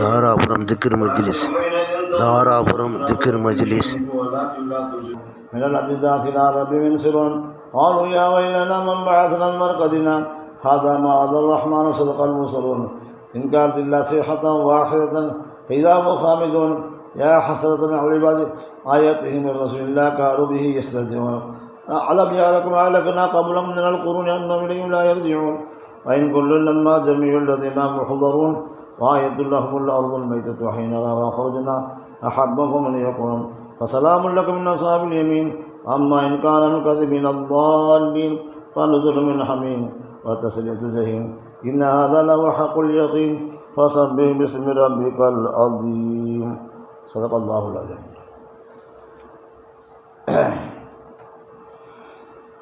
தாராபுரம் திக்ர் மஜ்லிஸ். தாராபுரம் திக்ர் மஜ்லிஸ். من الأجداث إلى رب من سرون قالوا يا ويلنا من بعثنا من مرقدنا هذا ما وعد الرحمن صدق المرسلون إن كانت إلا صيحة واحدة فإذا هم خامدون يا حسرة على العباد آياتهم من رسول الله كانوا به يستهزئون ألم يعلم ما أهلكنا قبلهم من القرون أنهم إليهم لا يرجعون وإن كل لما جميع الذين محضرون وآية لهم الأرض الميتة وحين أخرجنا أحبهم من يقولون فسلام لكم من أصحاب اليمين أما إن كان من الكاذبين الضالين فنزل من حميم وتسلية جحيم إن هذا لهو حق اليقين فسبح باسم ربك العظيم صدق الله العظيم.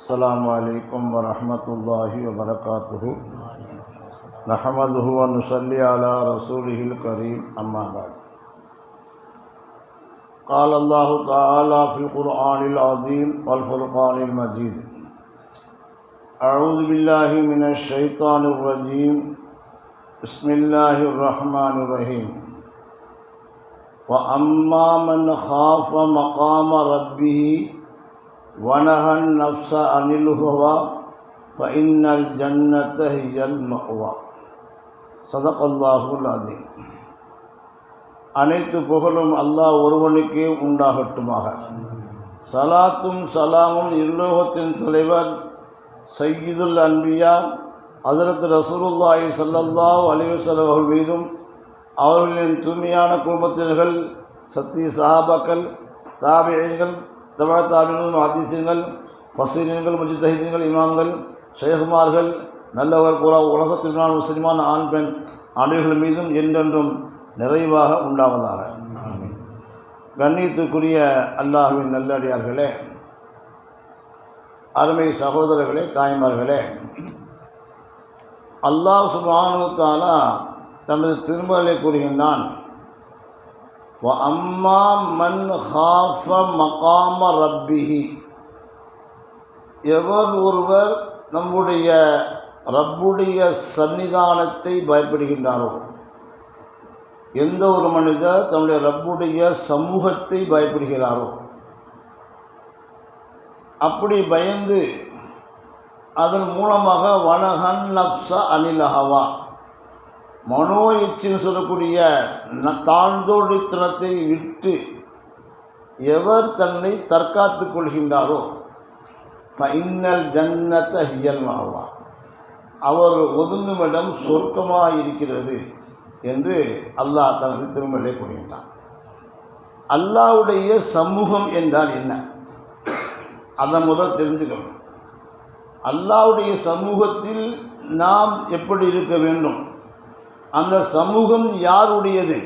السلام عليكم ورحمة الله وبركاته. نحمده ونصلي على رسوله الكريم أما بعد. قال الله تعالى في القرآن العظيم والفرقان المجيد أعوذ بالله من الشيطان الرجيم بسم الله الرحمن الرحيم وأما من خاف مقام ربه ونهى النفس عن الهوى فإن الجنة هي المأوى صدق الله العظيم. அனைத்து புகழும் அல்லாஹ் ஒருவனுக்கே உண்டாகட்டுமாக. சலாத்தும் சலாமும் இல்லோகத்தின் தலைவர் சையீதுல் அன்பியா ஹஜ்ரத் ரசூலுல்லாஹி ஸல்லல்லாஹு அலைஹி வஸல்லம் அவர்கள் மீதும் அவர்களின் தூய்மையான குடும்பத்தினர்கள் சத்திய சஹாபாக்கள் தாபிஈன்கள் தபா தாபிஈன்கள் ஹதீஸ்கள் ஃபஸீர்கள் முஜ்தஹிதீன்கள் இமாம்கள் ஷேகுமார்கள் நல்லவர் பூரா உலகத்திற்கான முஸ்லிமான ஆண் பெண் அனைவர்கள் மீதும் என்றென்றும் நிறைவாக உண்டாவதாக. கண்ணியத்துக்குரிய அல்லாஹ்வின் நல்லடியார்களே, அருமை சகோதரர்களே, தாய்மார்களே, அல்லாஹ் சுப்ஹானஹு வ தஆலா தனது திருமறையிலே கூறுகின்றான், வஅம்மா மன் காஃப மகாம ரப்பிஹி, எவர் ஒருவர் நம்முடைய ரப்புடைய சன்னிதானத்தை பயப்படுகின்றாரோ, எந்த ஒரு மனிதர் தன்னுடைய ரப்புடைய சமூகத்தை பயப்படுகிறாரோ, அப்படி பயந்து அதன் மூலமாக வனஹன் நப்ச அனில் ஹவா, மனோ இச்சைன்னு சொல்லக்கூடிய தாழ்ந்தோடித்தனத்தை விட்டு எவர் தன்னை தற்காத்து கொள்கின்றாரோ ஃபஇன்னல் ஜன்னத ஹியல் மஅவா, அவர் ஒதுங்குமிடம் சொர்க்கமாக இருக்கிறது என்று அல்லாஹ் தனது திருமறையிலே கூறுகின்றான். அல்லாஹ்வுடைய சமூகம் என்றால் என்ன, அதை முதல் தெரிஞ்சுக்கணும். அல்லாஹ்வுடைய சமூகத்தில் நாம் எப்படி இருக்க வேண்டும், அந்த சமூகம் யாருடையது,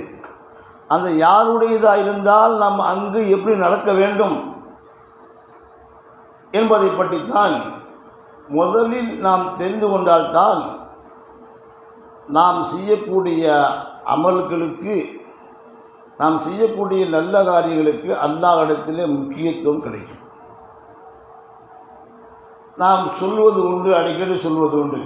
அந்த யாருடையதாக இருந்தால் நாம் அங்கு எப்படி நடக்க வேண்டும் என்பதை பற்றித்தான் முதலில் நாம் தெரிந்து கொண்டால்தான் நாம் செய்யக்கூடிய அமல்களுக்கு, நாம் செய்யக்கூடிய நல்ல காரியங்களுக்கு அல்லாஹ்விடத்திலே முக்கியத்துவம் கிடைக்கும். நாம் சொல்வது உண்டு, அடிக்கடி சொல்வது உண்டு,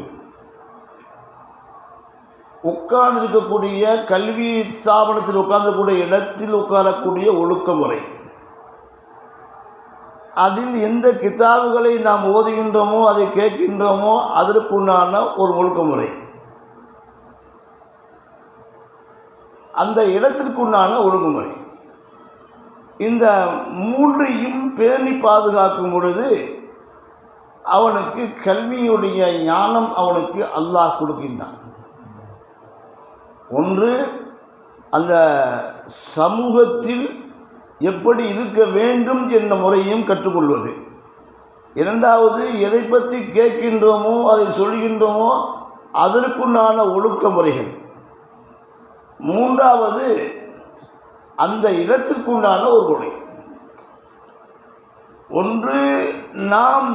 உட்கார்ந்திருக்கக்கூடிய கல்வி ஸ்தாபனத்தில் உட்கார்ந்தக்கூடிய இடத்தில் உட்காரக்கூடிய ஒழுக்க முறை, அதில் எந்த கிதாபுகளை நாம் ஓதுகின்றோமோ அதை கேட்கின்றோமோ அதற்குண்டான ஒரு ஒழுக்க முறை, அந்த இடத்திற்குண்டான ஒழுங்குமுறை, இந்த மூன்றையும் பேணி பாதுகாக்கும் பொழுது அவனுக்கு கல்வியுடைய ஞானம் அவனுக்கு அல்லாஹ் கொடுக்கின்றான். ஒன்று, அந்த சமூகத்தில் எப்படி இருக்க வேண்டும் என்ற முறையும் கற்றுக்கொள்வது. இரண்டாவது, எதை பற்றி கேட்கின்றோமோ அதை சொல்கின்றோமோ அதற்குண்டான ஒழுக்க முறைகள். மூன்றாவது, அந்த இடத்திற்குண்டான ஒரு கொடை. ஒன்று, நாம்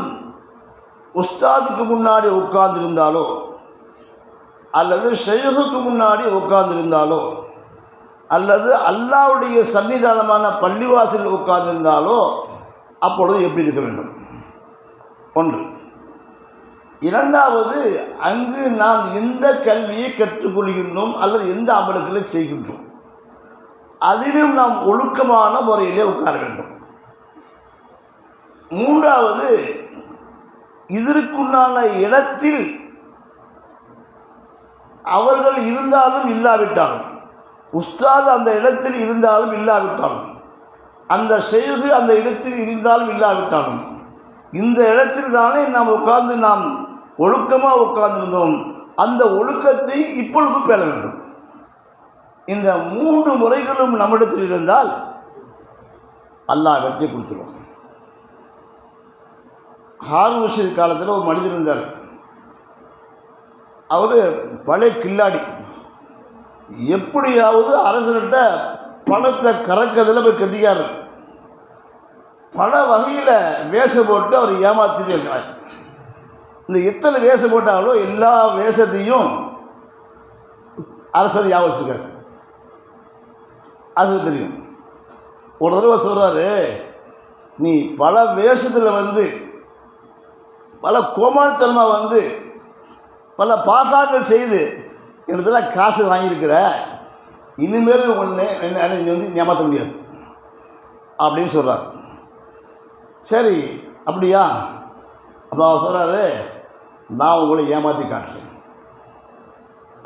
உஸ்தாதுக்கு முன்னாடி உட்கார்ந்திருந்தாலோ அல்லது ஷைኹக்கு முன்னாடி உட்கார்ந்திருந்தாலோ அல்லது அல்லாஹ்வுடைய சன்னிதானமான பள்ளிவாசலில் உட்கார்ந்திருந்தாலோ அப்பொழுது எப்படி இருக்க வேண்டும். ஒன்று. இரண்டாவது, அங்கு நாம் எந்த கல்வியை கற்றுக்கொள்கின்றோம் அல்லது எந்த அமல்களை செய்கின்றோம் அதிலும் நாம் ஒழுக்கமான முறையிலே உட்கார வேண்டும். மூன்றாவது, இதற்குண்டான இடத்தில் அவர்கள் இருந்தாலும் இல்லாவிட்டாலும், உஸ்தாது அந்த இடத்தில் இருந்தாலும் இல்லாவிட்டாலும், அந்த ஷேகு அந்த இடத்தில் இருந்தாலும் இல்லாவிட்டாலும், இந்த இடத்தில் தானே நாம் உட்கார்ந்து நாம் ஒழுக்கமாக உட்கார்ந்திருந்தோம், அந்த ஒழுக்கத்தை இப்பொழுது பெற வேண்டும். இந்த 3 முறைகளும் நம்மிடத்தில் இருந்தால் அல்லாஹ் வெற்றி கொடுத்துருவோம். ஹாரூன் ரஷீத் காலத்தில் ஒரு மனிதர் இருந்தார். அவர் பழைய கில்லாடி. எப்படியாவது அரசர்கிட்ட பணத்தை கறக்கிறதுல போய் கட்டிக்காரு. பல வகையில் வேஷம் போட்டு அவர் ஏமாற்றிட்டு இருக்கிறார். இந்த எத்தனை வேஷம் போட்டாங்களோ எல்லா வேஷத்தையும் அரசர் ஞாபகம் அது தெரியும். ஒரு தடவை சொல்கிறாரு, நீ பல வேஷத்தில் பல கோமாளித்தனமாக பல பாசாங்கள் செய்து எனக்குலாம் காசு வாங்கியிருக்கிற, இனிமேல் ஒன்று நீ ஏமாற்ற முடியாது அப்படின்னு சொல்கிறார். சரி அப்படியா? அப்போ அவர் சொல்கிறாரு, நான் உங்களை ஏமாற்றி காட்டுறேன்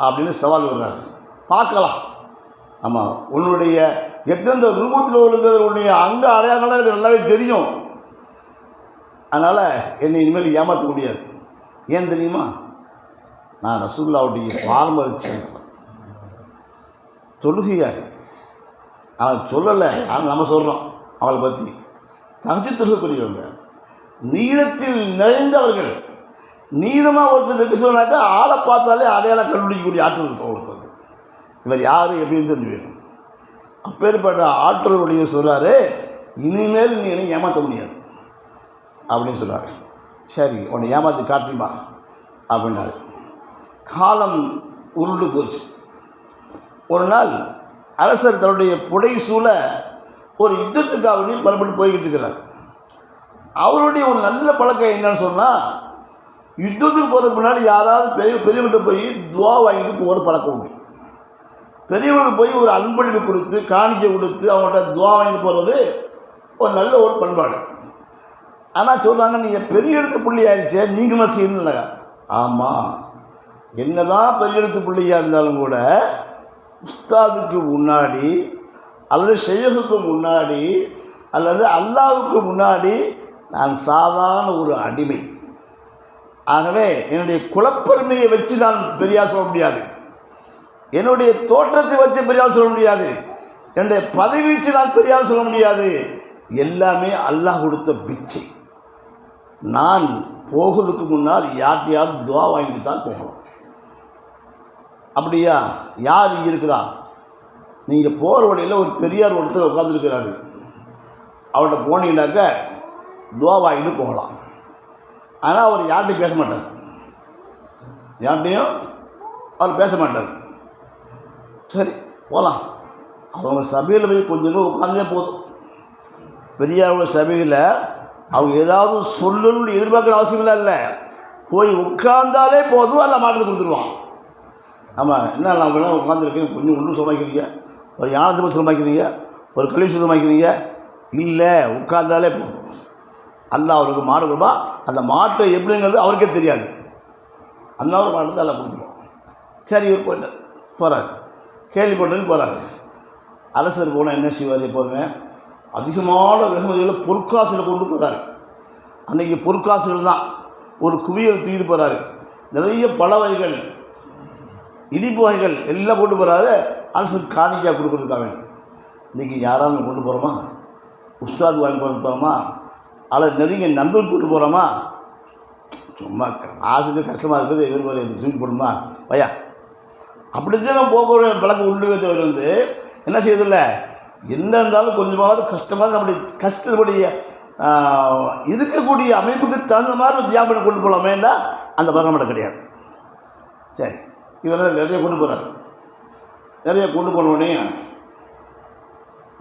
அப்படின்னு சவால் விடுறாரு. பார்க்கலாம். ஆமாம், உன்னுடைய எந்தெந்த ரூபத்தில் உள்ளுடைய அங்க அடையாளங்கள் எனக்கு நல்லாவே தெரியும். அதனால் என்னை இனிமேல் ஏமாற்ற முடியாது. ஏன் தெரியுமா? நான் ரசூலுல்லாஹ்வுடைய பாரம்பரிய தொழுகையாக அவன் சொல்லலை, ஆனால் நம்ம சொல்கிறோம் அவளை பற்றி. தகஜத் தொழுகக்கூடியவங்க, நீதத்தில் நிறைந்தவர்கள். நீதமாக ஒருத்தர் இருக்க சொன்னாக்கா ஆளை பார்த்தாலே அடையாளம் கண்டுபிடிக்கக்கூடிய ஆற்றல் இருக்கும் அவங்களுக்கு. இவர் யார் எப்படின்னு தெரிஞ்சு வேணும். அப்பேற்பட்ட ஆற்றலுடைய சொல்கிறாரு, இனிமேல் நீ என்னை ஏமாற்ற முடியாது அப்படின்னு சொல்கிறாரு. சரி, உன்னை ஏமாற்றி காட்டுமா அப்படின்னாரு. காலம் உருண்டு போச்சு. ஒரு நாள் அரசர் தன்னுடைய புடை சூழ ஒரு யுத்தத்துக்காக பலப்பட்டு போய்கிட்டு இருக்கிறார். அவருடைய ஒரு நல்ல பழக்கம் என்னன்னு சொன்னால், யுத்தத்துக்கு போகிறதுக்கு முன்னாடி யாராவது பெரியவங்கிட்ட போய் துவா வாங்கிட்டு போகிற பழக்கம் உண்டு. பெரியவங்களுக்கு போய் ஒரு அன்பளிப்பு கொடுத்து காணிக்கை கொடுத்து அவங்கள்ட்ட துவா வாங்கிட்டு போகிறது ஒரு நல்ல ஒரு பண்பாடு. ஆனால் சொல்கிறாங்க, நீங்கள் பெரிய எழுத்து புள்ளி ஆயிடுச்சே, நீங்களும் செய்யணும்ல. ஆமாம், என்ன தான் பெரிய எழுத்து புள்ளியாக இருந்தாலும் கூட உஸ்தாதுக்கு முன்னாடி அல்லது ஷேகுக்கு முன்னாடி அல்லது அல்லாவுக்கு முன்னாடி நான் சாதாரண ஒரு அடிமை. ஆகவே என்னுடைய குலப்பெருமையை வச்சு நான் பெரியார் சொல்ல முடியாது, என்னுடைய தோற்றத்தை வச்சு பெரியார் சொல்ல முடியாது, என்னுடைய பதவி வச்சு நான் பெரியார் சொல்ல முடியாது. எல்லாமே அல்லாஹ் கொடுத்த பிச்சை. நான் போகிறதுக்கு முன்னால் யார்ட்டையாவது துவா வாங்கிட்டு தான் போகணும். அப்படியா? யார் இருக்கிறா? நீங்கள் போகிற வழியில் ஒரு பெரியார் ஒருத்தர் உட்காந்துருக்கிறாரு. அவர்கிட்ட போனீங்கன்னாக்க துவா வாங்கிட்டு போகலாம். ஆனால் அவர் யார்கிட்டையும் பேச மாட்டார். யார்கிட்டையும் அவர் பேச மாட்டார். சரி போகலாம். அவங்க சபையில் போய் கொஞ்சம் நேரம் உட்காந்தே போதும். பெரியாரோட சபையில் அவங்க ஏதாவது சொல்லணும்னு எதிர்பார்க்குற அவசியம் இல்லை. போய் உட்கார்ந்தாலே போதும், எல்லாம் மாட்டு கொடுத்துருவான். ஆமாம், என்ன நான் உட்காந்துருக்கேன், கொஞ்சம் ஒன்றும் சுமைக்கிறீங்க, ஒரு யானத்தை போய் சுமைக்கிறீங்க, ஒரு கல்வி சுத்தமாக்கிறீங்க, இல்லை உட்கார்ந்தாலே போதும். அல்லாஹ் அவருக்கு மாடு கொடுப்பா. அந்த மாட்டை எப்படிங்கிறது அவருக்கே தெரியாது. அந்த மாட்டு எல்லாம் கொடுத்துருவோம். சரி, இவர் போயிட்டார், போகிறார், கேள்விப்பட்டேன்னு போகிறாரு. அரசர் போனால் என்ன செய்வார்? எப்போதுமே அதிகமான வெகுமதிகளை பொற்காசில் கொண்டு போகிறாரு. அன்றைக்கி பொற்காசுகள் தான் ஒரு குவியல் தூக்கிட்டு போகிறாரு. நிறைய பல வகைகள், இனிப்பு வகைகள் எல்லாம் கொண்டு போகிறாரு. அரசுக்கு காணிக்கையாக கொடுக்குறதுக்காக. இன்றைக்கி யாராவது கொண்டு போகிறோமா? உஸ்தாது வாங்கி கொண்டு போகிறோமா? அல்லது நெருங்கிய நண்பர் கூட்டு போகிறோமா? சும்மா ஆசைக்கு கஷ்டமாக இருக்குது, எதிர்பார்த்து தூக்கி போடணுமா? வையா அப்படித்தான் போகிற பழக்கம் உண்டு. என்ன செய்யறதில்லை, என்ன இருந்தாலும் கொஞ்சமாவது கஷ்டமாக நம்முடைய கஷ்டப்படைய இருக்கக்கூடிய அமைப்புக்கு தகுந்த மாதிரி தியாகம் கொண்டு போகலாமேன்னா அந்த பழக்கம் மட்டும் கிடையாது. சரி, இவர் நிறைய கொண்டு போகிறார். நிறைய கொண்டு போனவுடனே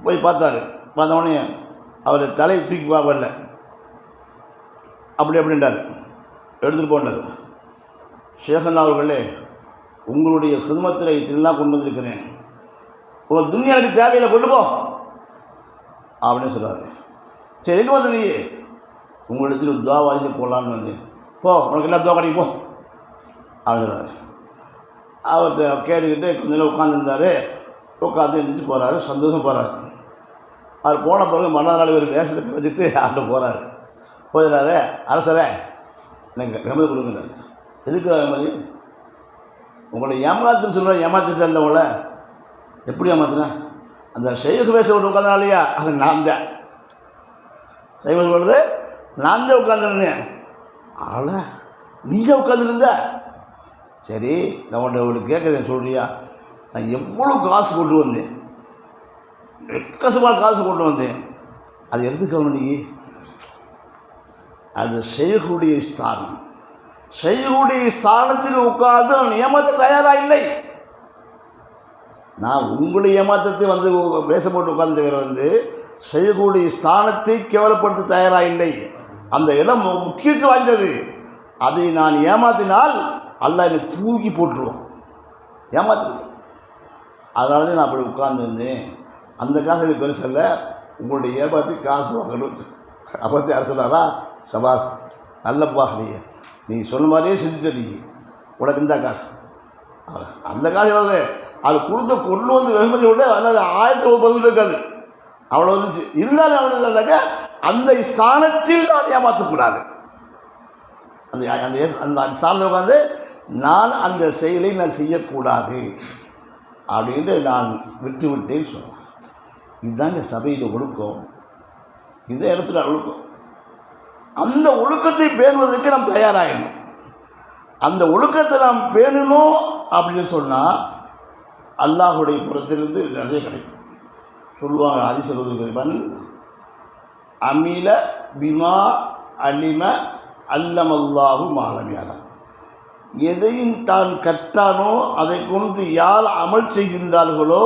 போய் பார்த்தாரு. பார்த்தவொடனே அவர் தலையை தூக்கி பார்க்கல, அப்படின்ட்டார், எடுத்துகிட்டு போனார். ஷேகன் அவர்களே, உங்களுடைய ஹிதமத்தில் இதெல்லாம் கொண்டு வந்திருக்கிறேன், உங்கள் துன்யாவுக்கு தேவையில்லை, கொண்டு போ அப்படின்னு சொல்கிறாரு. சரி, எங்கே வந்து நீ உங்களிடத்தில் ஒரு துவா வாங்கி போகலான்னு வந்து, போ உனக்கு என்ன துவா கிடைக்கும் போ அப்படின்னு சொல்கிறாரு. அவர்கிட்ட கேட்டுக்கிட்டு கொஞ்ச நேரம் உட்காந்துருந்தார். உட்காந்து எழுந்திரிச்சு போகிறாரு, சந்தோஷம் போகிறாரு. அவர் போன பிறகு மன்னார் ஒரு வேஷத்தை வச்சுட்டு அவர்கிட்ட போகிறாரு. போயிடுறாரு. அரசரே, எனக்கு வெமதி கொடுக்குறாரு. எதுக்கு வெமதி? உங்களை ஏமாத்துன்னு சொல்கிறேன், ஏமாத்திட்டேன். உங்களை எப்படி ஏமாத்துனேன்? அந்த சைவ வேஷம் ஒன்று உட்காந்தாலையா, அது நான் தான். சைவ சொல்கிறது நான் தான் உட்காந்துருந்தேன். ஆள நீங்க உட்காந்துருந்த? சரி, நான் உன்னை கேட்குறேன், சொல்கிறியா? நான் எவ்வளோ காசு கொண்டு வந்தேன், எக்கசமான காசு கொண்டு வந்தேன், அது எடுத்துக்கணும் நீ. அது ஷேகுடைய ஸ்தானம். ஷேகுடைய ஸ்தானத்தில் உட்கார்ந்து நான் ஏமாற்ற தயாராக இல்லை. நான் உங்களை ஏமாற்றத்தை வந்து பேச போட்டு உட்கார்ந்தவர் வந்து ஷேகுடைய ஸ்தானத்தை கேவலப்படுத்த தயாராக இல்லை. அந்த இடம் முக்கியத்துவம் வாய்ந்தது. அதை நான் ஏமாற்றினால் அல்லாஹ் என்னை தூக்கி போட்டுருவோம், ஏமாற்றுவேன். அதனால தான் நான் அப்படி உட்கார்ந்துருந்தேன். அந்த காசு எனக்கு பெருசல்ல, உங்களுடைய ஏமாற்றி காசு வாங்கணும். அப்போத்தி அரசாரா, சபாஸ், நல்லப்பா, நீ சொன்ன மாதிரியே செஞ்சுட்ட, நீ உனக்கு இந்த காசு, அந்த காசு எவ்வளவு? அது கொடுத்த கொண்டு வந்து வெகுமதி விட அல்லது 1000 இருக்காது, அவ்வளோ இருந்துச்சு. இருந்தாலும் அவ்வளோ இல்லைனாக்கா அந்த ஸ்தானத்தில் நான் ஏமாற்றக்கூடாது. அந்த அந்த அந்த ஸ்தானத்தில் உட்காந்து நான் அந்த செயலை நான் செய்யக்கூடாது அப்படின்ட்டு நான் விட்டு விட்டேன்னு சொல்லுவேன். இதுதாங்க சபையில் ஒழுக்கம், இந்த இடத்துல ஒழுக்கம். அந்த ஒழுக்கத்தை பேணுவதற்கு நாம் தயாராகணும். அந்த ஒழுக்கத்தை நாம் பேணணும் அப்படின்னு சொன்னால் அல்லாஹுடைய புறத்திலிருந்து நிறைய கிடைக்கும். சொல்லுவாங்க, ஆதி சொல்வதற்கு அமில பிமா அலிம அல்லமல்லாஹு மாலமியாலம். எதையும் தான் கற்றானோ அதை கொண்டு யார் அமல் செய்கின்றார்களோ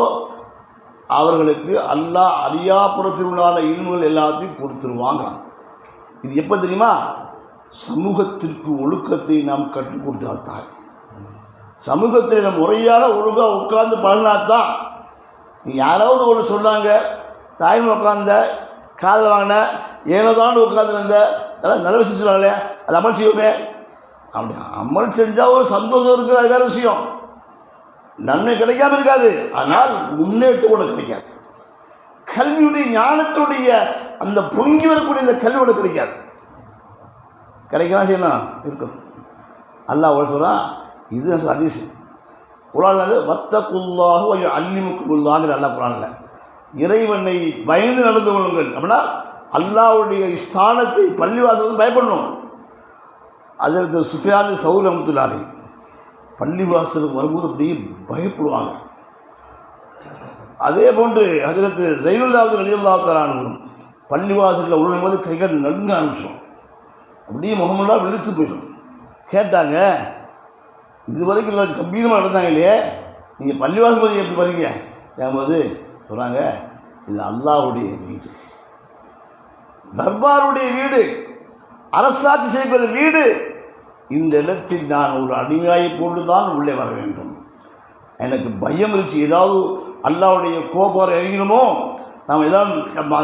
அவர்களுக்கு அல்லாஹ் அறியாப்புறத்தில் உள்ள இல்முகள் எல்லாத்தையும் கொடுத்துருவாங்க. இது எப்போ தெரியுமா? சமூகத்திற்கு ஒழுக்கத்தை நாம் கற்றுக் கொடுத்தால்தான். சமூகத்தில் நம்ம முறையாக ஒழுங்காக உட்கார்ந்து பழகினாத்தான். நீ யாராவது ஒன்று சொன்னாங்க, தாய்மை உட்கார்ந்த காதில் வாங்கின ஏனோதான் உட்காந்துருந்த அதெல்லாம் நல்ல விஷயம் சொல்லுவாங்களே, அது அமல் செய்வோமே. அப்படி அமல் செஞ்சால் ஒரு சந்தோஷம் இருக்குது, அது வேறு விஷயம். நன்மை கிடைக்காம இருக்காது, ஆனால் முன்னேற்றம் உனக்கு கிடைக்காது. கல்வியுடைய ஞானத்துடைய அந்த பொங்கி வரக்கூடிய இந்த கல்வி உனக்கு கிடைக்காது. கிடைக்கலாம் செய்யணும் இருக்கும். அல்லாஹ் ஒரு சொல்கிறான், இது ஹதீஸ் குர்ஆன்ல வத்தகுல்லாஹு வ யுஅல்லிமுக்குமுல்லாஹ்னு அல்லாஹ் குர்ஆன்ல இறைவனை பயந்து நடந்து கொள்ளுங்கள் அப்படின்னா அல்லாஹ்வுடைய ஸ்தானத்தை பள்ளிவாசல் பயப்படணும். அதற்கு சுஃபியான் சௌரி ரஹ்மத்துல்லாஹி பள்ளிவாசலுக்கு வரும்போது அப்படியே பயப்படுவாங்க. அதே போன்று ஹஜ்ரத் ஸைனுல்லாஹ் ரலியல்லாஹு தஆலா அன்ஹு பள்ளிவாசலில் உழும்போது கைகள் நடுங்க ஆரம்பிச்சோம், அப்படியே முகமெல்லாம் வெளுத்து போயிடும். கேட்டாங்க, இது வரைக்கும் இல்லை கம்பீரமாக நடந்தாங்க இல்லையே, நீங்கள் பள்ளிவாசல் போது எப்படி வரீங்க ஏம்போது சொல்கிறாங்க, இது அல்லாஹ்வுடைய வீடு, தர்பாருடைய வீடு, அரசாட்சி செய்யக்கூடிய வீடு. இந்த இடத்தில் நான் ஒரு அடிமையாயை கொண்டு தான் உள்ளே வர வேண்டும். எனக்கு பயம் இருந்துச்சு, ஏதாவது அல்லாஹ்வுடைய கோபம் இறங்கிடுமோ, நாம் ஏதாவது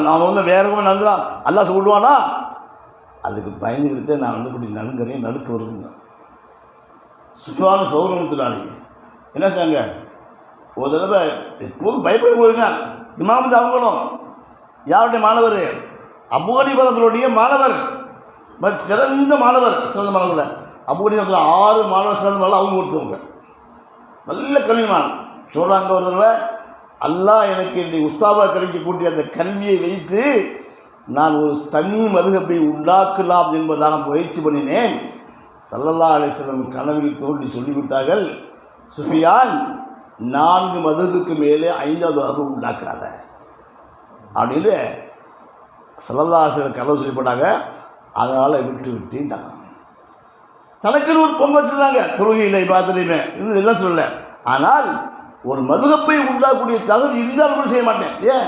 நாம் வந்து வேற நடந்துடா அல்லாஹ் சொல்லுவானா, அதுக்கு பயந்துக்கிட்டு நான் வந்து இப்படி நடுங்கிறேன், நடுக்க வருதுங்க. சுஃபியான் சௌரி ரஹ்மத்துல்லாஹி என்ன செஞ்சாங்க, ஒரு தடவை எப்போதும் பயப்பட போடுங்க. இமாம் அவங்களும் யாருடைய மாணவர்? அபூ ஹனீஃபா மாணவர், சிறந்த மாணவர், சிறந்த மாணவர்கள். அபூ ஹனீஃபா 6 மாணவர் சிறந்த மாணவர், அவங்க ஒருத்தவங்க நல்ல கல்விமான். சொல்கிறாங்க, ஒரு தடவை அல்லாஹ் எனக்கு என்னுடைய உஸ்தாபாக கிடைக்கக்கூடிய அந்த கல்வியை வைத்து நான் ஒரு தனி மதுஹபை உண்டாக்கலாம் என்பதாக முயற்சி பண்ணினேன். ஸல்லல்லாஹு அலைஹி வஸல்லம் கனவில் தோன்றி சொல்லிவிட்டார்கள், சுஃபியான் 4 மதுஹபுக்கு மேலே 5வது மதுஹபு உண்டாக்குறாத அப்படின்னு ஸல்லல்லாஹு அலைஹி வஸல்லம் கனவு சொல்லிவிட்டாங்க. அதனால் விட்டு விட்டுட்டாங்க. தனக்குன்னு ஒரு பொங்க வச்சுருந்தாங்க, தொழுகையில் இபாதத்துலையுமே இன்னும் எல்லாம் சொல்லலை. ஆனால் ஒரு மதுஹப்பை உண்டாக்கக்கூடிய தகுதி இருந்தாலும் கூட செய்ய மாட்டேன். ஏன்?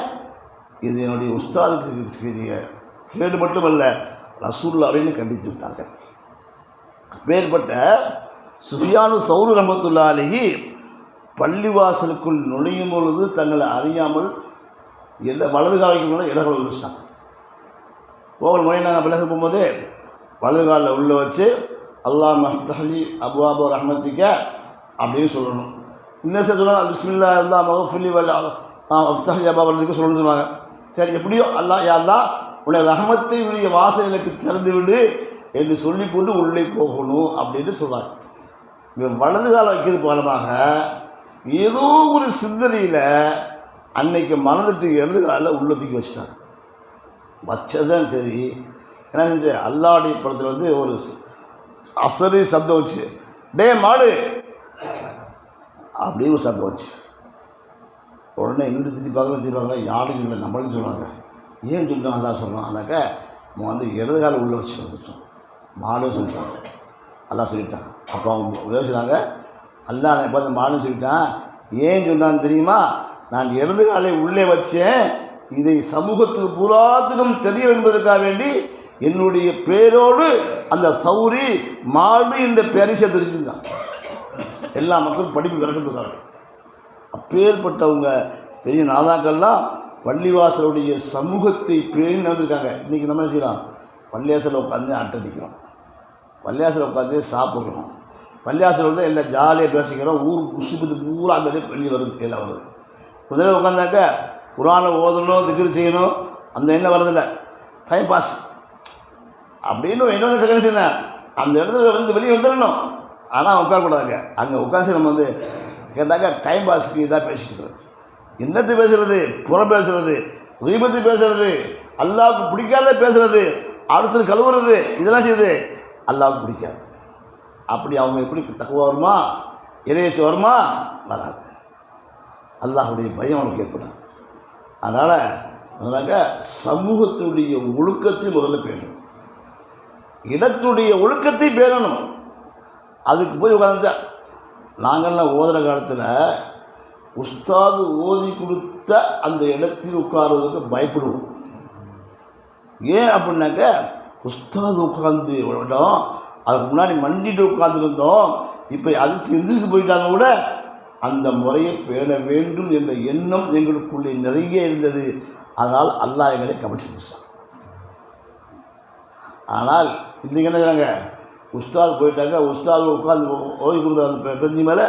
இது என்னுடைய உஸ்தாதுக்கு கேடு மட்டுமல்ல, ரசூலுல்லாஹ்வையும் கண்டித்து விட்டார்கள். வேறுபட்ட சுஃபியானு சௌரு ரஹ்மத்துல்லாஹி அலைஹி பள்ளிவாசலுக்குள் நுழையும் பொழுது தங்களை அறியாமல் வலது காலைக்கு மேலே இடங்களை விரிச்சிட்டாங்க. போகல் நுழையினாங்க. பிள்ளைங்க போகும்போது வலது காலில் உள்ளே வச்சு அல்லாஹ் மஹ்தஹலி அபுவாபு ரஹ்மத்திக்க அப்படின்னு சொல்லணும். இன்னும் சொல்லுவாங்க பிஸ்மில்லா அல்லா மஹஃபிலி வல்ல அஃப்தஹலி அபா வல்லதுக்கு சொல்லணும்னு சொல்லுவாங்க. சரி, எப்படியோ அல்லாஹ் யா அல்லாஹ் உன்னை ரஹமத்தை உடைய வாசலுக்கு திறந்து விடு என்று சொல்லிக்கொண்டு உள்ளே போகணும் அப்படின்னு சொல்கிறாங்க. இவன் வலது காலம் வைக்கிறது மூலமாக ஏதோ ஒரு சிந்தனையில் அன்னைக்கு மறந்துட்டு இடது காலில் உள்ளத்துக்கு வச்சுட்டாங்க. வச்சதான் சரி. ஏன்னா செஞ்ச அல்லாவுடைய படத்தில் வந்து ஒரு அசரி சப்தம் வச்சு டே மாடு அப்படின்னு ஒரு சப்தம் வச்சு உடனே இன்னும் திருப்பாங்க யாரும் இல்லை நம்மளும் சொல்லுவாங்க. ஏன் சொல்லிட்டாங்க அதான் சொல்கிறோம். ஆனாக்கா நம்ம வந்து இடது காலம் உள்ளே வச்சு வந்துட்டோம் மாடும் சொல்லிட்டாங்க. அதான் சொல்லிட்டாங்க. அப்போ அவங்க யோசிச்சாங்க அல்லா நான் பார்த்து மாடுன்னு சொல்லிட்டான். ஏன் சொன்னான்னு தெரியுமா? நான் இடது காலை உள்ளே வச்சேன், இதை சமூகத்துக்கு பூராத்துக்கும் தெரியும் என்பதற்காக வேண்டி என்னுடைய பேரோடு அந்த சௌரி மாடு என்ற பேரை சேர்த்துருச்சுருந்தான். எல்லா மக்களும் படிப்பு விரட்டுவதாக அப்பேற்பட்டவங்க பெரிய நாதாக்கள்லாம் பள்ளிவாசலுடைய சமூகத்தை பேணி நடந்திருக்காங்க. இன்றைக்கி நம்ம செய்யலாம், பள்ளிவாசலில் உட்காந்து அட்டடிக்கிறோம், பள்ளிவாசலில் உட்காந்து சாப்பிட்றோம், பள்ளிவாசல் வந்து எல்லாம் ஜாலியாக பேசிக்கிறோம், ஊர் புசுபத்து பூரா அந்த வெளியே வருது எல்லாம் வருது. முதல்ல உட்காந்தாக்க குரானை ஓதணும், திக்ர் செய்யணும், அந்த எண்ணம் வரதில்லை, டைம் பாஸ் அப்படின்னு என்ன செகண்ட் செய்யணும். அந்த இடத்துல வந்து வெளியே வந்துடணும். ஆனால் உட்காரக்கூடாதுங்க. அங்கே உட்காந்து நம்ம வந்து கேட்டாக்கா டைம் பாஸ்க்கு இதாக பேசிட்டு இருக்கிறது. என்னத்து பேசுகிறது, புறம் பேசுகிறது, ரீபத்து பேசுகிறது, அல்லாவுக்கு பிடிக்காத பேசுகிறது, அடுத்தது கழுவுறது, இதெல்லாம் செய்யுது அல்லாவுக்கு பிடிக்காது. அப்படி அவங்க எப்படி தக்குவா வருமா, இறையச்சு வருமா? வராது. அல்லாஹுடைய பயம் அவனுக்கு ஏற்படாது. அதனால் சமூகத்துடைய ஒழுக்கத்தை முதல்ல பேணணும், இடத்துடைய ஒழுக்கத்தை பேணணும். அதுக்கு போய் உட்காந்துட்டா நாங்கள்லாம் ஓதுகிற காலத்தில் உஸ்தாது ஓதி கொடுத்த அந்த இடத்தில் உட்காருவதற்கு பயப்படுவோம். ஏன் அப்படின்னாக்க உஸ்தாது உட்காந்து இடம் அதுக்கு முன்னாடி மண்டிட்டு உட்காந்துருந்தோம், இப்போ அதுக்கு எந்திரிச்சு போயிட்டாங்க கூட அந்த முறையை பேண வேண்டும் என்ற எண்ணம் எங்களுக்குள்ளே நிறைய இருந்தது. அதனால் அல்லாஹ் எங்களை கவனிச்சிருச்சான். ஆனால் இன்றைக்கி என்ன செய்றாங்க, உஸ்தாது போயிட்டாங்க, உஸ்தாது உட்காந்து ஓய்வு கொடுத்த அந்த பெஞ்சு மேலே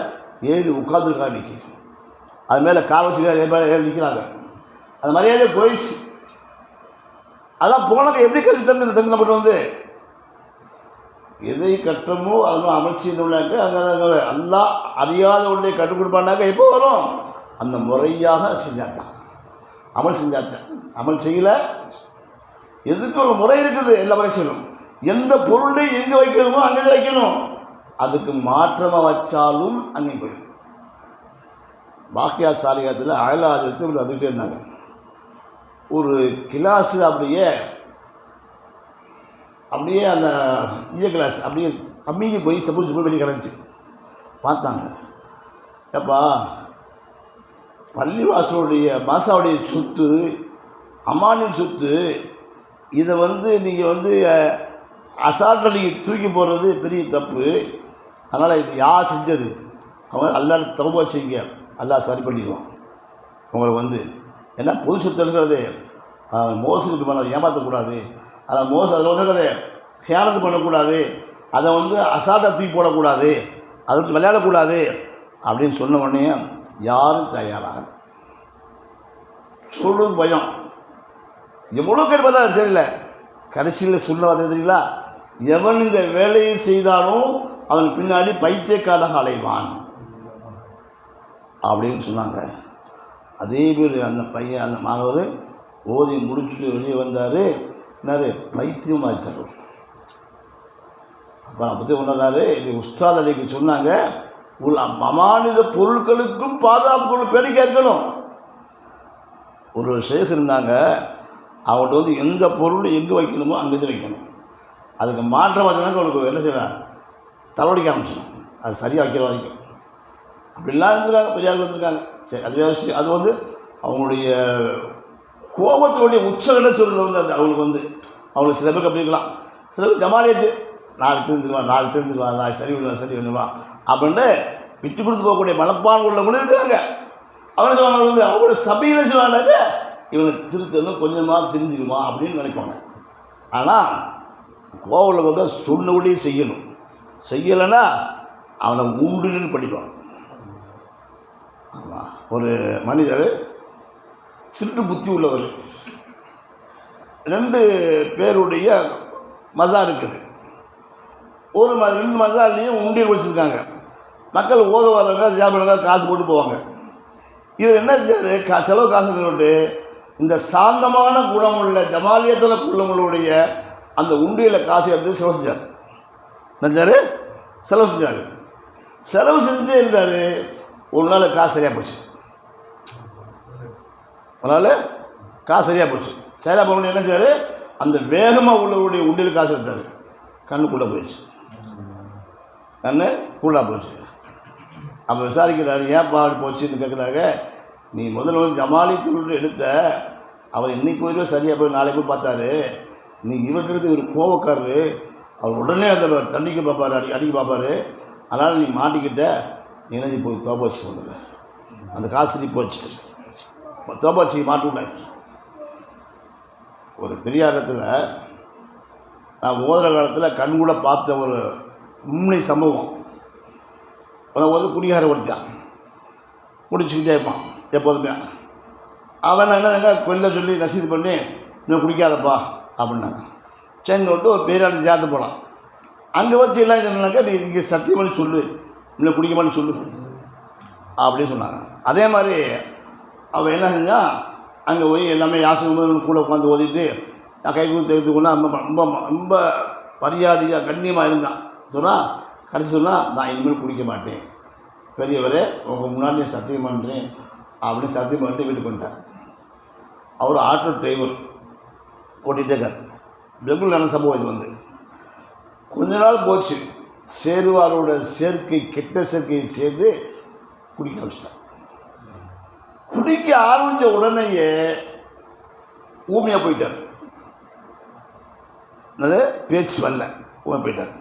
ஏறி உட்காந்துருக்கா நிற்கி, அது மேலே கால் வச்சு ஏறி நிற்கிறாங்க. அது மரியாதை போயிடுச்சு. அதெல்லாம் போனாங்க. எப்படி கல்வி தந்து நம்மகிட்ட வந்து எதை கட்டமோ அதெல்லாம் அமைச்சினாக்க அங்கே எல்லாம் அறியாத ஒன்றை கற்றுக் கொடுப்பானாக்க எப்போ வரும்? அந்த முறையாக செஞ்சாத்தான், அமல் செஞ்சாத்தான். அமல் செய்யலை, எதுக்கு ஒரு முறை இருக்குது. எல்லா முறை செய்யணும். எந்த பொருளை எங்கே வைக்கணுமோ அங்கே வைக்கணும். அதுக்கு மாற்றமாக வச்சாலும் அங்கே போயிடும். பாக்கியா சாலிகாத்தில் அயலாஜத்து இப்படி வந்துகிட்டே இருந்தாங்க. ஒரு கிளாஸு அப்படியே அந்த கிளாஸ் அப்படியே கம்மிக்கு போய் சப்போஸ் போய் வெளியே கிடந்துச்சு. பார்த்தாங்க, ஏப்பா பள்ளிவாசலுடைய மாசாவுடைய சொத்து, அம்மானின் சொத்து, இதை வந்து நீங்கள் வந்து அசால்ட்டை நீங்கள் தூக்கி போடுறது பெரிய தப்பு. அதனால் இது யார் செஞ்சது? அவங்க அல்லாஹ் தௌபா செய்யுங்க, அல்லாஹ் சரி பண்ணிக்குவோம் உங்களுக்கு வந்து. ஏன்னா பொது சொத்து இருக்கிறது மோசடி பண்ண ஏமாற்றக்கூடாது. அதை அதில் வந்து இருக்கிறது ஹியானத்து பண்ணக்கூடாது, அதை வந்து அசால்ட்டாக தூக்கி போடக்கூடாது, அதுக்கு விளையாடக்கூடாது அப்படின்னு சொன்ன உடனே யாரும் தயாராக சொல்கிறது பயம். எவ்வளோ பேர் பார்த்தா தெரியல. கடைசியில் சொல்ல வர தெரியுங்களா, எவன் இந்த வேலையை செய்தாலும் அவன் பின்னாடி பைத்தியக்காரக அலைவான் அப்படின்னு சொன்னாங்க. அதே பேர் அந்த பையன் அந்த மாணவர் ஓதி முடிச்சுட்டு வெளியே வந்தார். என்னாரு, பைத்தியமாக இருக்கார். அப்போ நான் பற்றி கொண்டாரு உஸ்தாத் அலிக்கு சொன்னாங்க, அமானித பொருட்களுக்கும் பாதுகாப்பு பேணி கேட்கணும். ஒரு ஷேக் இருந்தாங்க, அவங்கள்ட்ட வந்து எந்த பொருள் எங்கே வைக்கணுமோ அங்கேருந்து வைக்கணும். அதுக்கு மாற்றம் வச்சுனாக்க அவங்களுக்கு என்ன செய்யலாம், தலைவடிக்க ஆரம்பிச்சிடும். அது சரியாக வைக்கிற வரைக்கும் அப்படிலாம் இருந்திருக்காங்க, பெரியார்கள் இருந்திருக்காங்க. சரி, அது வேறு விஷயம். அது வந்து அவங்களுடைய கோபத்தினுடைய உச்சகட்ட சொல்கிறது வந்து அது அவங்களுக்கு வந்து அவங்களுக்கு சில பேருக்கு அப்படி இருக்கலாம். சில பேர் ஜமாலியத்து நாலு தெரிஞ்சிருவான் நான் சரி பண்ணுவான் அப்படின்னு விட்டு கொடுத்து போகக்கூடிய மனப்பான் உள்ளவங்களும் இருக்கிறாங்க. அவங்க சொல்லுவாங்க அவங்களோட சபையில் சொல்லுவாங்க இவனை திருத்தணும் கொஞ்சமாக தெரிஞ்சிருவான் அப்படின்னு நினைப்பாங்க. ஆனால் கோவில் வந்து சொன்னபடியே செய்யணும். செய்யலைன்னா அவனை உண்டுன்னு படிப்பான். ஆமாம், ஒரு மனிதர் திருட்டு புத்தி உள்ளவர், 2 பேருடைய மசா இருக்குது. ஒரு 2 மசாலையும் உண்டியல் வச்சுருக்காங்க. மக்கள் ஓத வரவங்க சாப்பிடுவாங்க, காசு போட்டு போவாங்க. இவர் என்ன செஞ்சார், செலவு காசு போட்டு இந்த சாந்தமான குணமுள்ள ஜமாலியத்தில் குள்ளங்களுடைய அந்த உண்டியில் காசு எடுத்து செலவு செஞ்சார். நினைச்சார் செலவு செஞ்சுட்டே இருந்தார். ஒரு நாள் காசு சரியாக போச்சு. சரியாக போகணும் என்ன செய்யார், அந்த வேகமாக உள்ளவருடைய உண்டியில் காசு எடுத்தார். கண்ணுக்குள்ளே போயிடுச்சு. அப்போ விசாரிக்கிறாரு, ஏன்ப்பா அப்படி போச்சுன்னு கேட்குறாங்க. நீ முதல்ல வந்து ஜமாலியத்தில் எடுத்த அவர் இன்றைக்கி போய் சரியாக போய் நாளைக்கு போய் பார்த்தாரு. நீ இவர்கிட்ட எடுத்து ஒரு கோவக்காரரு, அவர் உடனே அந்த தண்ணிக்கு பார்ப்பார், அடிக்க பார்ப்பார். அதனால் நீ மாட்டிக்கிட்ட, நீ என்ன போய் தோப்பை வச்சு கொண்டு அந்த காசு திருப்பி வச்சுட்டு தோப்பை வச்சு மாட்டி விட்டாங்க. ஒரு பெரிய இடத்துல நான் ஓதுற காலத்தில் கண் கூட பார்த்த ஒரு உண்மை சம்பவம். அவன் வந்து குடிகார ஒருத்தான் குடிச்சுக்கிட்டே இருப்பான் எப்போதுமே. அவன் என்னங்க கொல்ல சொல்லி நசீது பண்ணி இன்னும் குடிக்காதப்பா அப்படின்னாங்க. சென்னை விட்டு ஒரு பேராடி சேர்த்து போகலாம். அங்கே வச்சு எல்லாம் சொன்னாக்கா நீ இங்கே சத்தியம் பண்ணி சொல்லு, இன்னும் குடிக்கமான்னு சொல்லு அப்படின்னு சொன்னாங்க. அதே மாதிரி அவன் என்ன செஞ்சான், அங்கே போய் எல்லாமே யாசகம் கூட உட்காந்து ஓதிட்டு நான் கை கொடுத்து எடுத்துக்கொண்டா ரொம்ப ரொம்ப ரொம்ப மரியாதையாக கண்ணியமாக இருந்தான். சொன்னால் கடைசி சொன்னால் நான் இனிமேல் குடிக்க மாட்டேன், பெரியவரே உங்கள் முன்னாடி சத்தியம் பண்ணுறேன் அப்படின்னு சத்தியம் பண்ணிட்டு வீட்டுக்கு வந்துட்டார். அவர் ஆட்டோ டிரைவர் ஓட்டிகிட்டே இருக்கார். ரெகுலர் நடந்த சம்பவம் இது. வந்து கொஞ்ச நாள் போச்சு, சேருவாரோட சேர்க்கை கெட்ட சேர்க்கையை சேர்ந்து குடிக்க ஆரம்பிச்சிட்டார். குடிக்க ஆரம்பித்த உடனேயே ஊமையாக போயிட்டார். என்னது பேச்சு வரல, ஊமை போயிட்டார்.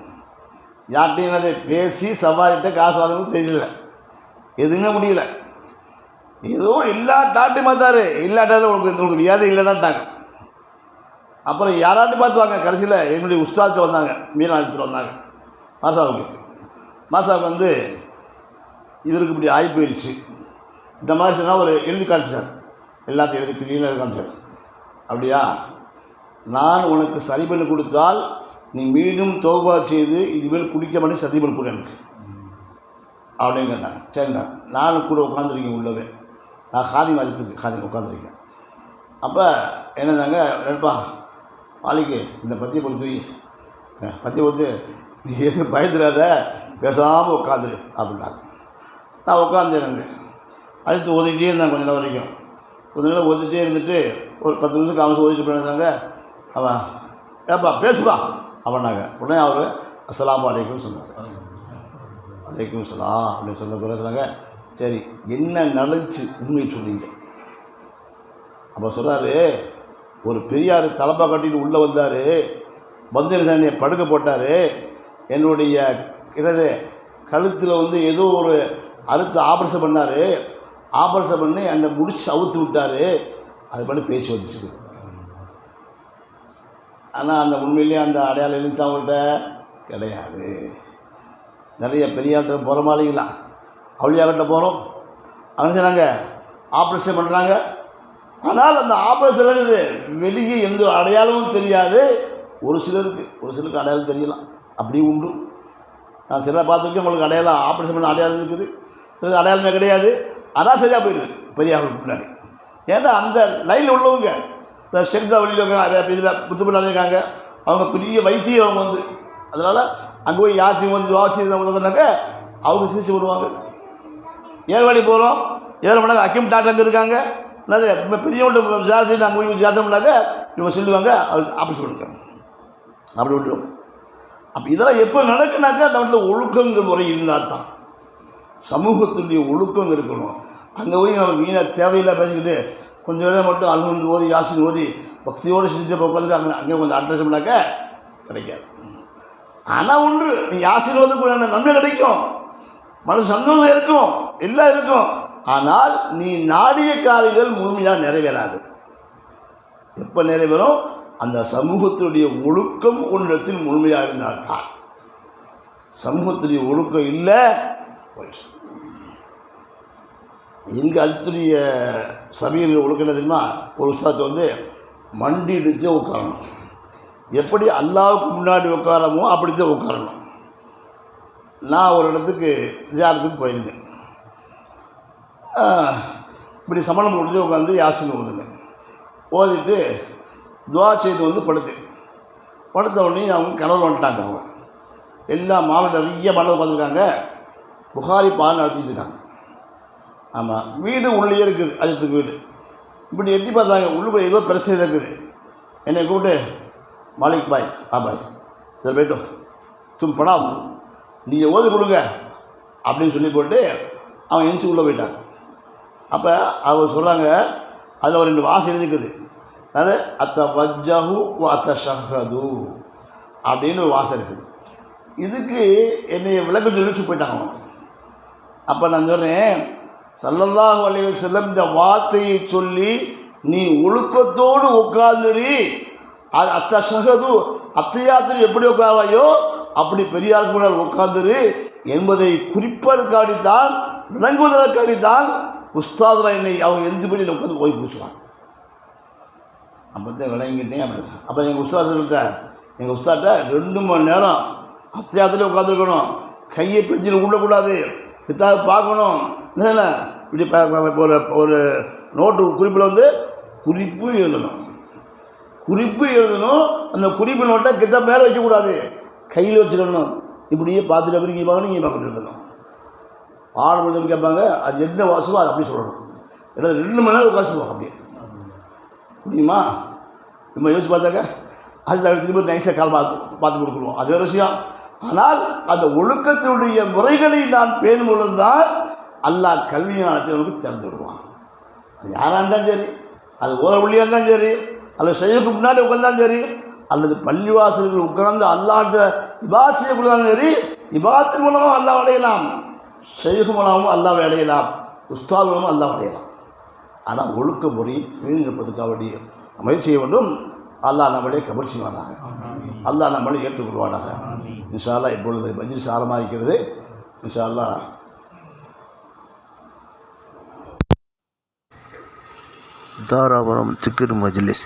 யார்கிட்டையும் என்னது பேசி சவாரிட்ட காசு வாங்கணும் தெரியல, எதுவுமே முடியல. ஏதோ எல்லா டாட்டையும் பார்த்தாரு, இல்லாட்டாலும் உங்களுக்கு வியாதி இல்லைன்னாட்டாங்க. அப்புறம் யாராட்டும் பார்த்துவாங்க. கடைசியில் என்னுடைய உஸ்தாத்து வந்தாங்க, மீனாளத்தில் வந்தாங்க. மாசாவுக்கு வந்து இவருக்கு இப்படி ஆகி போயிடுச்சு, இந்த மாதிரி சொன்னால் ஒரு எழுதி காமிச்சார், எல்லாத்தையும் எழுதி கிளீனாக காமிச்சார். அப்படியா, நான் உனக்கு சரி பண்ணி கொடுத்தால் நீ மீண்டும் தௌபா செய்து இனிமேல் குடிக்க மாட்டேன் சரி பண்ணி கொடு எனக்கு அப்படின்னு கேட்டாங்க. சரிண்ணா, நானும் கூட உட்காந்துருக்கேன் உள்ளவே, நான் காதி மதத்துக்கு உட்காந்துருக்கேன். அப்போ என்னன்னாங்க, ரெட்பா மாளிகை இந்த பத்தியை பொறுத்து பத்தியை பொறுத்து நீ எதுவும் பயந்துடாத, பேசாமல் உட்காந்துரு அப்படின்னாங்க. நான் உட்காந்துருங்க அடுத்து ஓதிக்கிட்டே இருந்தாங்க. கொஞ்ச நேரம் வரைக்கும் ஓதிக்கிட்டே இருந்துட்டு ஒரு 10 நிமிஷம் காமிச்சு ஓதிட்டு போனாங்க. அவன் ஏப்பா பேசுப்பா அப்படின்னாங்க. உடனே அவர் அஸ்ஸலாமு அலைக்கும் சொன்னார். அலைக்கும் சலாம் அப்படின்னு சொன்ன பிறகு சொன்னாங்க, சரி என்ன நடந்துச்சு உண்மையை சொன்னீங்க. அப்போ சொல்கிறாரு, ஒரு பெரியார் தலைப்பா கட்டிட்டு உள்ளே வந்தார், வந்து என்னை படுக்க போட்டார், என்னுடைய என்னது கழுத்தில் வந்து ஏதோ ஒரு அறுத்து ஆபரேஷன் பண்ணார், ஆபரேஷன் பண்ணி அந்த முடிச்சு அவுத்து விட்டார், அது பண்ணி பேச்சு வந்துச்சு. ஆனால் அந்த உண்மையிலேயே அந்த அடையாளம் இருந்துச்சு அவங்கள்ட்ட கிடையாது. நிறைய பெரியார்கிட்ட போகிற மாதிரிங்களா, அவளியார்கிட்ட போகிறோம், அவங்க சொன்னாங்க ஆப்ரேஷன் பண்ணுறாங்க. ஆனால் அந்த ஆப்ரேஷன் இருக்குது வெளியே எந்த அடையாளமும் தெரியாது. ஒரு சிலருக்கு அடையாளம் தெரியலாம், அப்படி உண்டு. நான் சில பார்த்துருக்கேன், உங்களுக்கு அடையாளம் ஆப்ரேஷன் பண்ண அடையாளம் இருக்குது, சில அடையாளமே கிடையாது. அதான் சரியாக போயிடுது பெரியார்களுக்கு முன்னாடி. ஏன்னா அந்த லைனில் உள்ளவங்க இப்போ செந்தா வழியில் இதில் புத்துப்பட்டு இருக்காங்க, அவங்க பெரிய வைத்தியம் அவங்க வந்து, அதனால் அங்கே போய் யாத்திரை வந்து வாசினாக்க அவங்க சிகிச்சை பண்ணுவாங்க. ஏர்வாடி போகிறோம், ஏழு மணி நேரம் அக்கிம் டாக்டர் அங்கே இருக்காங்க, என்னது இப்போ பெரியவங்கள்ட்ட விசாரிச்சு நாங்கள் போய் விசாரித்தோம்னாக்க இவங்க சொல்லுவாங்க அவங்க ஆப்ரேஷன் பண்ணிருக்காங்க அப்படி விட்டுருவோம். அப்போ இதெல்லாம் எப்போ நடக்குனாக்கா நம்மளோட ஒழுக்கங்கள் முறை இருந்தால் தான், சமூகத்துடைய ஒழுக்கம் இருக்கணும். அங்கே போய் நம்ம மீனாக தேவையில்லை பேசிக்கிட்டு கொஞ்சம் நேரம் மட்டும் அலுவலி ஓதி யாசின் ஓதி பக்தியோடு செஞ்சு உட்காந்துட்டு அங்கே கொஞ்சம் அட்ரஸ் பண்ணாக்க கிடைக்காது. ஆனால் ஒன்று நீ ஆசீர்வாதம் நன்மை கிடைக்கும், மனசு சந்தோஷம் இருக்கும், எல்லாம் இருக்கும். ஆனால் நீ நாடிய காரியங்கள் முழுமையாக நிறைவேறாது. எப்போ நிறைவேறும்? அந்த சமூகத்தினுடைய ஒழுக்கம் உன்னிடத்தில் முழுமையாக இருந்தால்தான். சமூகத்துடைய ஒழுக்கம் இல்லை. எங்கள் அஜத்துடைய சபையில் ஒழுக்கம் தெரியுமா? ஒரு உஸ்தாத்து மண்டி எடுத்து உட்காரணும். எப்படி அல்லாவுக்கு முன்னாடி உட்காரமோ அப்படி தான் உட்காரணும். நான் ஒரு இடத்துக்கு ஜியாரத்துக்கு போயிருந்தேன். இப்படி சமணம் கொடுத்து உட்காந்து யாசின் ஓதுனேன். ஓதிட்டு துவா செய்து படுத்த உடனே அவங்க கனவு வந்துட்டாங்க. அவங்க எல்லா மாவட்டம் நிறைய மாணவர் பார்த்துருக்காங்க. புகாரி பால் நடத்திட்டு இருக்காங்க. ஆமாம், வீடு உள்ளே இருக்குது, அஜத்துக்கு வீடு. இப்படி எட்டி பார்த்தாங்க, உள்ளுக்குள்ள ஏதோ பிரச்சனை இருக்குது. என்னை கூப்பிட்டு, மாலிக் பாய் பாய் சரி போய்ட்டோம், தும் படாம் நீங்கள் ஓதி கொடுங்க அப்படின்னு சொல்லி போட்டு அவன் எந்திச்சு உள்ளே போயிட்டான். அப்போ அவர் சொல்கிறாங்க, அதில் ஒரு 2 வாசம் எழுதிக்குது. அது அத்த வஜ்ஜஹு அத்த ஷஹது அப்படின்னு ஒரு வாசம் இருக்குது. இதுக்கு என்னை விளக்கம் சொல்லி போயிட்டாங்க. அப்போ நான் சொன்னேன், ஸல்லல்லாஹு அலைஹி வஸல்லம் இந்த வார்த்தையை சொல்லி நீ ஒழுக்கத்தோடு உட்கார்ந்துரு, அது அத்த ஷஹது அத்தையாத்திரி எப்படி உட்கார்வாயோ அப்படி பெரியாருக்கு முன்னால் உட்கார்ந்துரு என்பதை குறிப்பதற்காகத்தான், விளங்குவதற்காகத்தான் உஸ்தாதுரா என்னை அவங்க எழுந்துபடி உட்காந்து போய் பிடிச்சுவாங்க. அப்போ தான் விளங்கிட்டேன். அப்படி அப்போ எங்கள் உஸ்தாட்ட 2 மணி நேரம் அத்தியாயத்திலே உட்காந்துருக்கணும். கையை பெஞ்சில் விடக்கூடாது, கித்தாபை பார்க்கணும். இல்லை இப்படி ஒரு நோட்டு குறிப்பில் குறிப்பு எழுதணும். அந்த குறிப்பு நோட்டை கித்தாப் மேலே வைக்கக்கூடாது, கையில் வச்சுக்கணும். இப்படியே பார்த்துட்டு அப்படி இங்கே பார்க்கணும், இங்கே பார்த்துட்டு எழுதணும். ஆள் முடிஞ்சு கேட்பாங்க, அது என்ன வாசமோ அது அப்படி சொல்லணும். ஏன்னா 2 மணி நேரம் உட்காந்துருவோம். அப்படியே முடியுமா? நம்ம யோசிச்சு பார்த்தாக்க அது திரும்ப நைஸாக கால் பார்த்து கொடுக்குறோம், அது வேறு விஷயம். ஆனால் அந்த ஒழுக்கத்தினுடைய முறைகளை நான் பேணும் பொழுதுதான் அல்லாஹ் கல்வி ஞானத்தை நமக்கு திறந்து விடுவான். அது யாராக இருந்தாலும் சரி, அது ஓர வழியாக இருந்தாலும் சரி, அல்லது செய்யக்கு முன்னாடி உட்காந்தாலும் சரி, அல்லது பள்ளிவாசல்கள் உட்கார்ந்து அல்லாஹ்ட்ட இபாத் செய்யக்கூடாதும் சரி, இபாத்தின் மூலமும் அல்லாஹ் அடையலாம், செய்யக்கு மூலமும் அல்லாஹ் அடையலாம், உஸ்தாத் மூலமும் அல்லாஹ் அடையலாம். ஆனால் ஒழுக்க முறை இருப்பதுக்காக வேண்டிய முயற்சி செய்ய வேண்டும். அல்லாஹ் நம்மளே கபல் செய்வானாக, அல்லாஹ் நம்மளே ஏற்றுக்கொள்வானாக. இன்ஷா அல்லாஹ் இப்பொழுது மஜ்லிஸ் ஆரம்பமாகிறது. இன்ஷா அல்லாஹ் தாராபுரம் திக்ர் மஜ்லிஸ்.